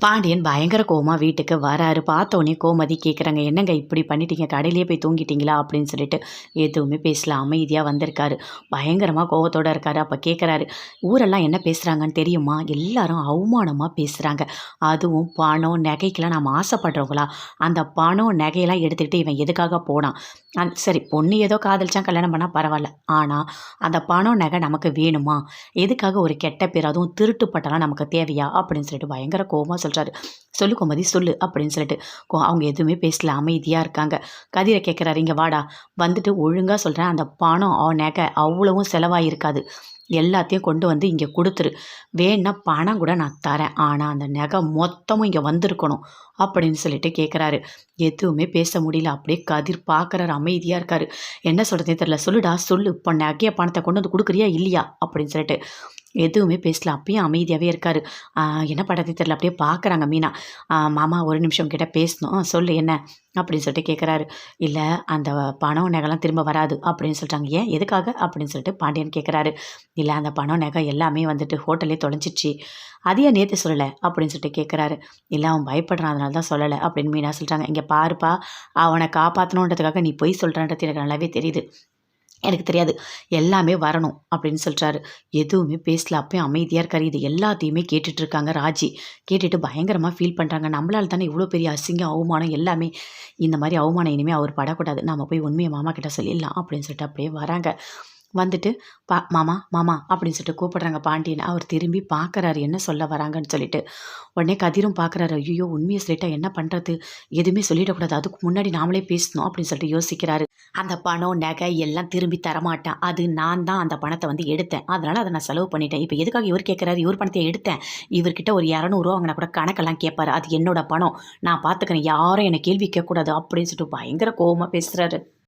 பாண்டியன் பயங்கர கோவமா வீட்டுக்கு வராரு. பார்த்தோனே கோமதி கேட்குறாங்க, "என்னங்க இப்படி பண்ணிட்டீங்க? கடையிலேயே போய் தூங்கிட்டீங்களா?" அப்படின்னு சொல்லிட்டு. எதுவுமே பேசல. அமைதியா வந்திருக்காரு. பயங்கரமா கோவத்தோட இருக்காரு. அப்ப கேட்குறாரு, "ஊரெல்லாம் என்ன பேசுறாங்கன்னு தெரியுமா? எல்லாரும் அவமானமா பேசுறாங்க. அதுவும் பணம், நகைக்கெல்லாம் நாம ஆசைப்படுறவங்களா? அந்த பணம், நகையெல்லாம் எடுத்துக்கிட்டு இவன் எதுக்காக போனான்? சரி பொண்ணு ஏதோ காதலிச்சான், கல்யாணம் பண்ணா பரவால்ல. ஆனா, அந்த பணம், நகை நமக்கு வேணுமா? எதுக்காக ஒரு கெட்ட பேர், அதுவும் திருட்டு பட்டம்லாம் நமக்கு தேவையா?" அப்படின்னு சொல்லிட்டு பயங்கர கோவமா சொல்றாரு. "சொல்லு கோமதி சொல்லு" அப்படின்னு சொல்லிட்டு. அவங்க எதுவுமே பேசல. அமைதியா இருக்காங்க. கதிர கேட்குறாரு, "இங்க வாடா. வந்துட்டு ஒழுங்கா சொல்றேன். அந்த பணம், நகை அவ்வளவும் செலவாயிருக்காது. எல்லாத்தையும் கொண்டு வந்து இங்க குடுத்துரு. வேணுனா பணம் கூட நான் தரேன். ஆனா அந்த நகை மொத்தமும் இங்க வந்திருக்கணும்." அப்படின்னு சொல்லிட்டு கேட்குறாரு. எதுவுமே பேச முடியல. அப்படியே கதிர் பார்க்குறாரு. அமைதியா இருக்காரு. என்ன சொல்றதுன்னே தெரியல. "சொல்லுடா சொல்லு. இப்போ நகைய பணத்த கொண்டு வந்து குடுக்குறியா இல்லையா?" அப்படின்னு சொல்லிட்டு. எதுவுமே பேசல. அப்பயும் அமைதியாவே இருக்காரு. ஆ என்ன பண்றதுன்னு தெரியல. அப்படியே பார்க்குறாங்க மீனா. மாமா ஒரு நிமிஷம் உன்கிட்ட பேசணும்." சொல்லு என்ன?" அப்படின்னு சொல்லிட்டு கேட்குறாரு. "இல்ல அந்த பணம், நகைலாம் திரும்ப வராது." அப்படின்னு சொல்லிட்டாங்க. "ஏன்? எதுக்காக?" அப்படின்னு சொல்லிட்டு பாண்டியன் கேட்குறாரு. "இல்ல அந்த பணம், நகை எல்லாமே வந்துட்டு ஹோட்டல்லே தொலைஞ்சிடுச்சு. அது ஏன் நேத்து சொல்லல?" அப்படின்னு சொல்லிட்டு கேட்குறாரு. "இல்ல அவன் பயப்படுறான். அதனால தான் சொல்லல." அப்படின்னு மீனா சொல்லிட்டாங்க. "இங்க பாருப்பா, அவன காப்பாத்தணுன்றதுக்காக நீ பொய் சொல்றன்றது எனக்கு நல்லாவே தெரியுது. எனக்கு தெரியாது. எல்லாமே வரணும்." அப்படின்னு சொல்றாரு. எதுவுமே பேசல. அப்பயும் அமைதியா இருக்காரு. இது எல்லாத்தையுமே கேட்டுட்டு இருக்காங்க ராஜி. கேட்டுட்டு பயங்கரமா ஃபீல் பண்றாங்க. நம்மளால தானே இவ்ளோ பெரிய அசிங்கம், அவமானம் எல்லாமே. இந்த மாரி அவமானம் இனிமே அவர் படக்கூடாது. நாம போய் உண்மைய மாமா கிட்ட சொல்லிடலாம் அப்படின்னு சொல்லிட்டு அப்படியே வராங்க. வந்துட்டு மாமா, மாமா அப்படின்னு சொல்லிட்டு கூப்பிடுறாங்க பாண்டியன. அவர் திரும்பி பார்க்குறாரு என்ன சொல்ல வராங்கன்னு சொல்லிட்டு. உடனே கதிரும் பார்க்குறாரு. ஐய்யயோ! உண்மைய சொல்லிட்டா என்ன பண்றது? எதுவுமே சொல்லிடக்கூடாது. அதுக்கு முன்னாடி நாமளே பேசணும் அப்படின்னு சொல்லிட்டு யோசிக்கிறாரு. அந்த பணம், நகை எல்லாம் திரும்பி தரமாட்டேன். அது நான் தான் அந்த பணத்த வந்து எடுத்தேன். அதனால அத நான் செலவு பண்ணிட்டேன். இப்ப எதுக்காக இவர் கேட்கிறாரு? இவர் பணத்த எடுத்தேன். இவர்கிட்ட ஒரு ரூ. 200 வாங்குனா கூட கணக்கெல்லாம் கேட்பாரு. அது என்னோட பணம். நான் பார்த்துக்கிறேன். யாரும் என்ன கேள்வி கேட்கக்கூடாது அப்படின்னு சொல்லிட்டு பயங்கர கோவமா பேசுறாரு.